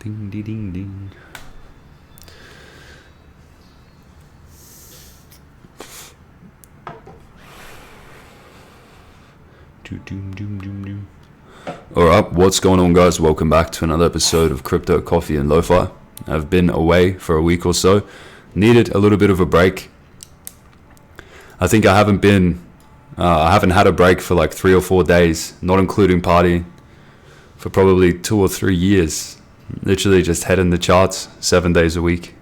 Ding, ding, ding, ding. Alright, what's going on, guys? Welcome back to another episode of Crypto, Coffee and LoFi. I've been away for a week or so. Needed a little bit of a break. I think I haven't had a break for like 3 or 4 days, not including partying, for probably 2 or 3 years. Literally just head in the charts 7 days a week.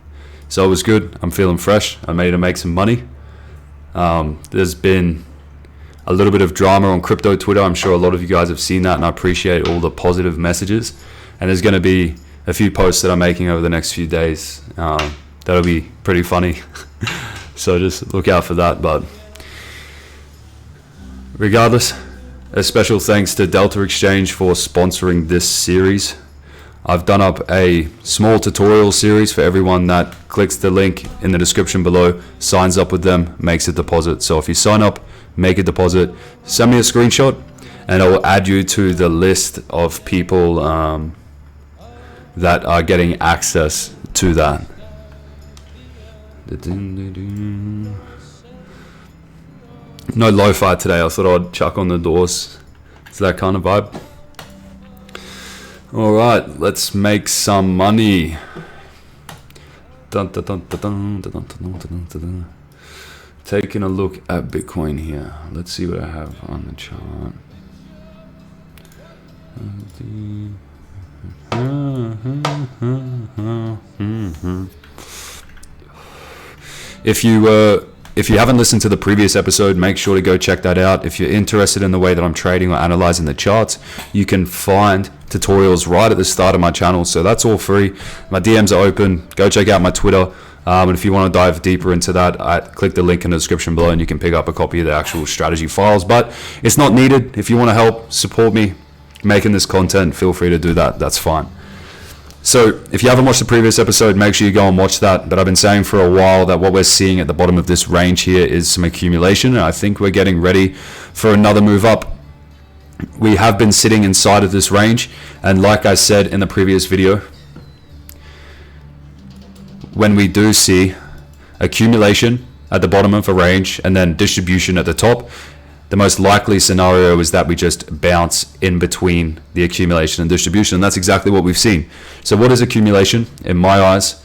So it was good. I'm feeling fresh. I made to make some money. There's been a little bit of drama on crypto Twitter. I'm sure a lot of you guys have seen that, and I appreciate all the positive messages. And there's going to be a few posts that I'm making over the next few days. That'll be pretty funny. So just look out for that. But regardless, a special thanks to Delta Exchange for sponsoring this series. I've done up a small tutorial series for everyone that clicks the link in the description below, signs up with them, makes a deposit. So if you sign up, make a deposit, send me a screenshot, and I will add you to the list of people that are getting access to that. No lo-fi today. I thought I'd chuck on the doors. It's that kind of vibe. Alright, let's make some money. Taking a look at Bitcoin here. Let's see what I have on the chart. If you haven't listened to the previous episode, make sure to go check that out. If you're interested in the way that I'm trading or analyzing the charts, you can find tutorials right at the start of my channel. So that's all free. My DMs are open. Go check out my Twitter. And if you want to dive deeper into that, click the link in the description below and you can pick up a copy of the actual strategy files. But it's not needed. If you want to help support me making this content, feel free to do that. That's fine. So if you haven't watched the previous episode, make sure you go and watch that. But I've been saying for a while that what we're seeing at the bottom of this range here is some accumulation. And I think we're getting ready for another move up. We have been sitting inside of this range. And like I said in the previous video, when we do see accumulation at the bottom of a range and then distribution at the top, the most likely scenario is that we just bounce in between the accumulation and distribution. And that's exactly what we've seen. So what is accumulation? In my eyes,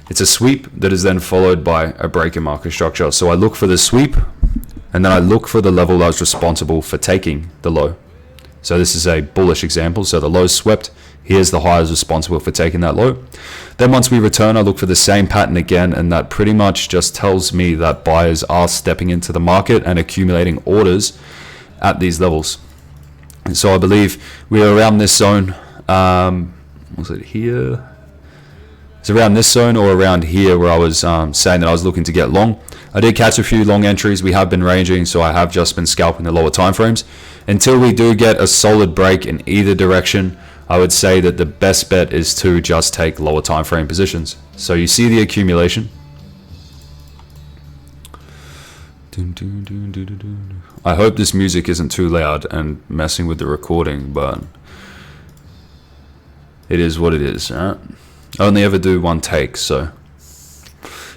it's a sweep that is then followed by a break in market structure. So I look for the sweep and then I look for the level that was responsible for taking the low. So this is a bullish example. So the low swept. Here's the high is responsible for taking that low. Then once we return, I look for the same pattern again, and that pretty much just tells me that buyers are stepping into the market and accumulating orders at these levels. And so I believe we are around this zone. Was it here? It's around this zone or around here where I was saying that I was looking to get long. I did catch a few long entries. We have been ranging, so I have just been scalping the lower time frames. Until we do get a solid break in either direction, I would say that the best bet is to just take lower time frame positions. So you see the accumulation. I hope this music isn't too loud and messing with the recording, but it is what it is. Right? I only ever do one take, so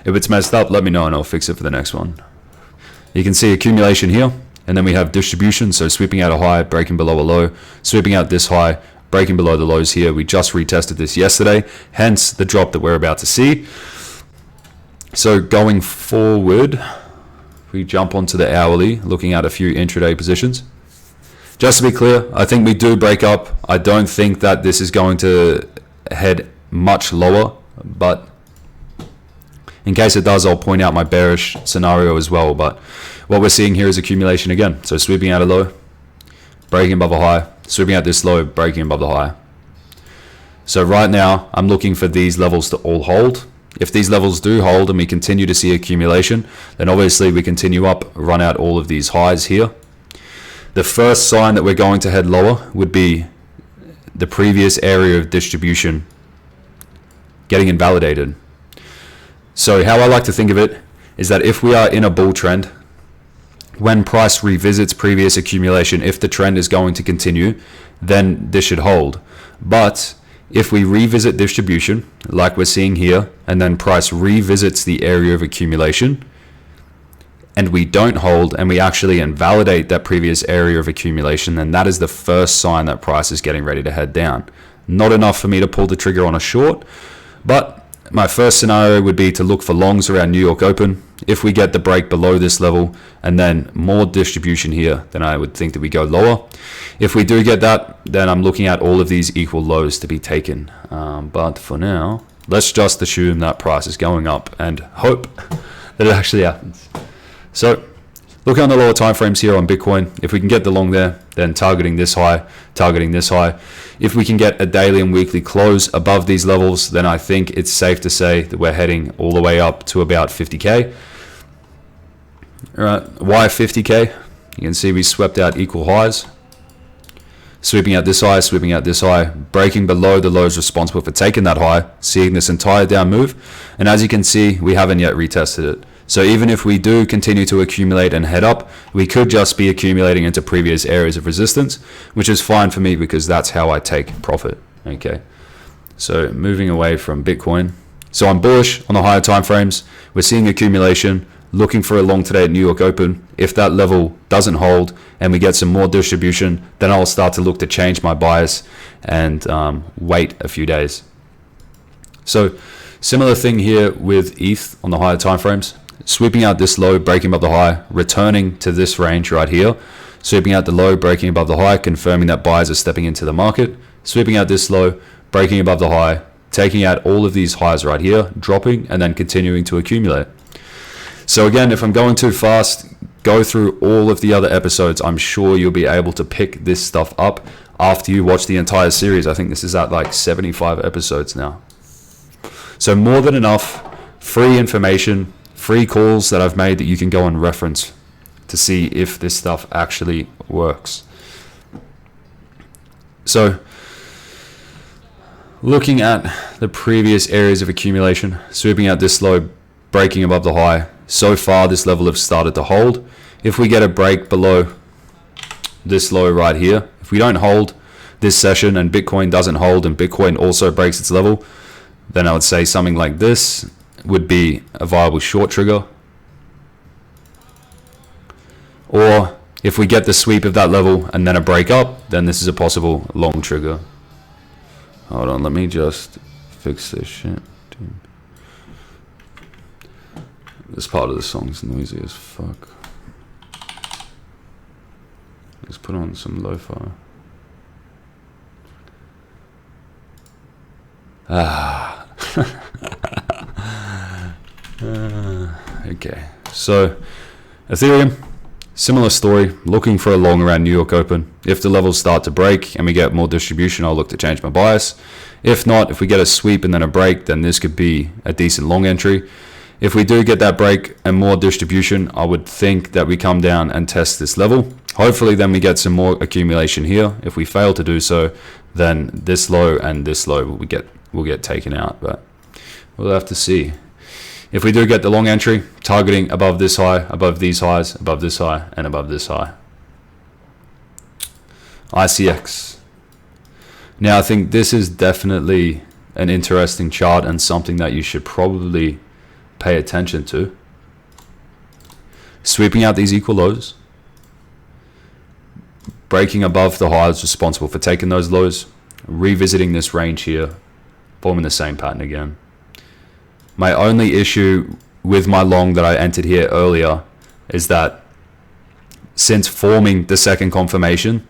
if it's messed up, let me know and I'll fix it for the next one. You can see accumulation here, and then we have distribution, so sweeping out a high, breaking below a low, sweeping out this high, breaking below the lows here. We just retested this yesterday, hence the drop that we're about to see. So going forward, we jump onto the hourly, looking at a few intraday positions. Just to be clear, I think we do break up. I don't think that this is going to head much lower, but in case it does, I'll point out my bearish scenario as well. But what we're seeing here is accumulation again. So sweeping out a low, breaking above a high, sweeping out this low, breaking above the high. So right now, I'm looking for these levels to all hold. If these levels do hold and we continue to see accumulation, then obviously we continue up, run out all of these highs here. The first sign that we're going to head lower would be the previous area of distribution getting invalidated. So how I like to think of it is that if we are in a bull trend, when price revisits previous accumulation, if the trend is going to continue, then this should hold. But If we revisit distribution, like we're seeing here, and then price revisits the area of accumulation, and we don't hold, and we actually invalidate that previous area of accumulation, then that is the first sign that price is getting ready to head down. Not enough for me to pull the trigger on a short, but my first scenario would be to look for longs around New York Open. If we get the break below this level and then more distribution here, then I would think that we go lower. If we do get that, then I'm looking at all of these equal lows to be taken. But for now, let's just assume that price is going up and hope that it actually happens. So looking on the lower time frames here on Bitcoin, if we can get the long there, then targeting this high, targeting this high. If we can get a daily and weekly close above these levels, then I think it's safe to say that we're heading all the way up to about 50K. All right, why 50K? You can see we swept out equal highs. Sweeping out this high, sweeping out this high, breaking below the lows responsible for taking that high, seeing this entire down move. And as you can see, we haven't yet retested it. So even if we do continue to accumulate and head up, we could just be accumulating into previous areas of resistance, which is fine for me because that's how I take profit. Okay, so moving away from Bitcoin. So I'm bullish on the higher time frames. We're seeing accumulation, looking for a long today at New York Open. If that level doesn't hold and we get some more distribution, then I'll start to look to change my bias and wait a few days. So similar thing here with ETH on the higher time frames. Sweeping out this low, breaking above the high, returning to this range right here, sweeping out the low, breaking above the high, confirming that buyers are stepping into the market, sweeping out this low, breaking above the high, taking out all of these highs right here, dropping, and then continuing to accumulate. So again, if I'm going too fast, go through all of the other episodes. I'm sure you'll be able to pick this stuff up after you watch the entire series. I think this is at like 75 episodes now. So more than enough free information, free calls that I've made that you can go and reference to see if this stuff actually works. So looking at the previous areas of accumulation, sweeping out this low, breaking above the high. So far this level have started to hold. If we get a break below this low right here, if we don't hold this session and Bitcoin doesn't hold and Bitcoin also breaks its level, then I would say something like this would be a viable short trigger. Or if we get the sweep of that level and then a break up, then this is a possible long trigger. Hold on, let me just fix this shit. Dude. This part of the song's noisy as fuck. Let's put on some LoFi. Okay, so Ethereum, similar story, looking for a long around New York Open. If the levels start to break and we get more distribution, I'll look to change my bias. If not, if we get a sweep and then a break, then this could be a decent long entry. If we do get that break and more distribution, I would think that we come down and test this level. Hopefully then we get some more accumulation here. If we fail to do so, then this low and this low will get taken out, but we'll have to see. If we do get the long entry, targeting above this high, above these highs, above this high, and above this high. ICX. Now I think this is definitely an interesting chart and something that you should probably pay attention to. Sweeping out these equal lows, breaking above the highs responsible for taking those lows, revisiting this range here, forming the same pattern again. My only issue with my long that I entered here earlier is that since forming the second confirmation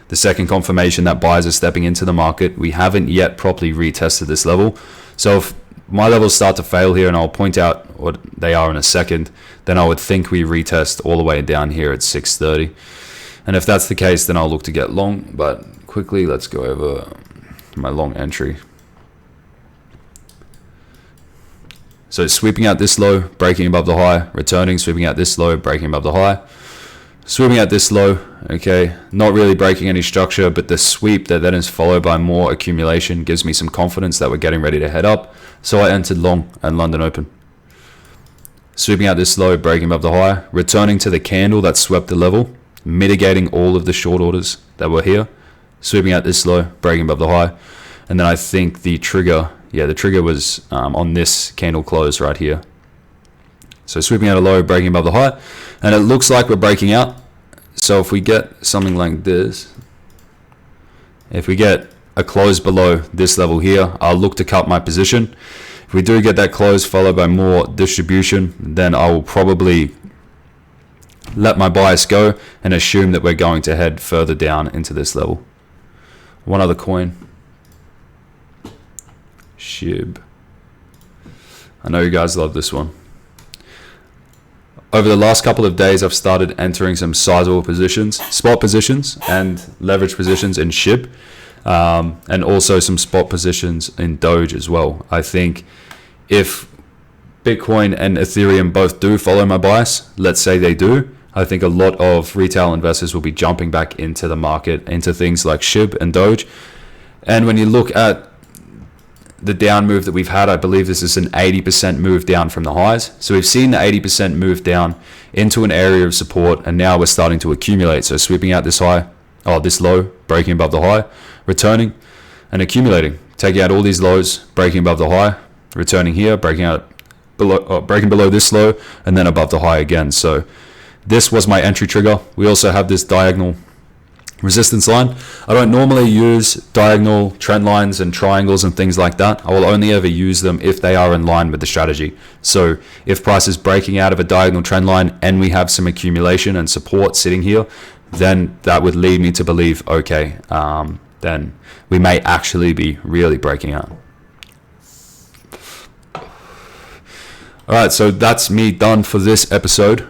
that buyers are stepping into the market, we haven't yet properly retested this level. So if my levels start to fail here, and I'll point out what they are in a second, then I would think we retest all the way down here at 630. And if that's the case, then I'll look to get long. But quickly, let's go over my long entry. So sweeping out this low, breaking above the high, returning, sweeping out this low, breaking above the high, sweeping out this low, okay, not really breaking any structure, but the sweep that then is followed by more accumulation gives me some confidence that we're getting ready to head up. So I entered long at London Open. Sweeping out this low, breaking above the high, returning to the candle that swept the level, mitigating all of the short orders that were here, sweeping out this low, breaking above the high, And then I think the trigger, the trigger was on this candle close right here. So sweeping out a low, breaking above the high, and it looks like we're breaking out. So if we get something like this, if we get a close below this level here, I'll look to cut my position. If we do get that close followed by more distribution, then I will probably let my bias go and assume that we're going to head further down into this level. One other coin, SHIB. I know you guys love this one. Over the last couple of days, I've started entering some sizable positions, spot positions and leverage positions in SHIB, and also some spot positions in Doge as well. I think if Bitcoin and Ethereum both do follow my bias, let's say they do, I think a lot of retail investors will be jumping back into the market, into things like SHIB and Doge. And when you look at the down move that we've had, I believe this is an 80% move down from the highs. So we've seen the 80% move down into an area of support, and now we're starting to accumulate. So sweeping out this high, this low, breaking above the high, returning and accumulating, taking out all these lows, breaking above the high, returning here, breaking below this low, and then above the high again. So this was my entry trigger. We also have this diagonal resistance line. I don't normally use diagonal trend lines and triangles and things like that. I will only ever use them if they are in line with the strategy. So if price is breaking out of a diagonal trend line and we have some accumulation and support sitting here, then that would lead me to believe, okay, then we may actually be really breaking out. All right, so that's me done for this episode.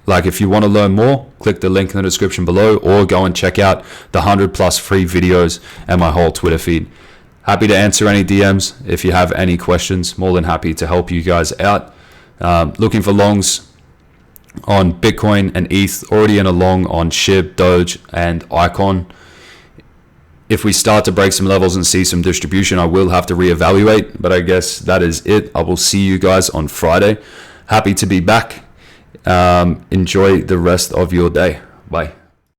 If you want to learn more, click the link in the description below, or go and check out the 100+ free videos and my whole Twitter feed. Happy to answer any DMs if you have any questions. More than happy to help you guys out. Looking for longs on Bitcoin and ETH, already in a long on SHIB, Doge, and Icon. If we start to break some levels and see some distribution, I will have to reevaluate, but I guess that is it. I will see you guys on Friday. Happy to be back. Enjoy the rest of your day. Bye.